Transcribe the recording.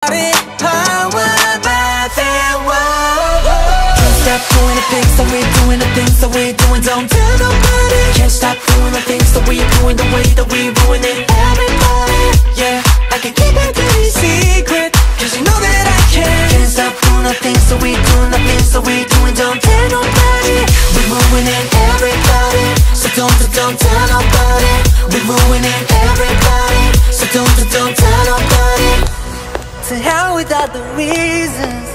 Power back there, whoa. Can't stop doing the things that we're doing, the things that we're doing. Don't tell nobody. Can't stop doing the things that we're doing, the way that we ruin it. Everybody, yeah, I can keep it pretty secret, cause you know that I can. Can't stop doing the things that we're doing, the things that we're doing. Don't tell nobody. We're ruining everybody, so don't tell nobody. We're ruining everybody, so don't tell nobody. To hell with all the reasons.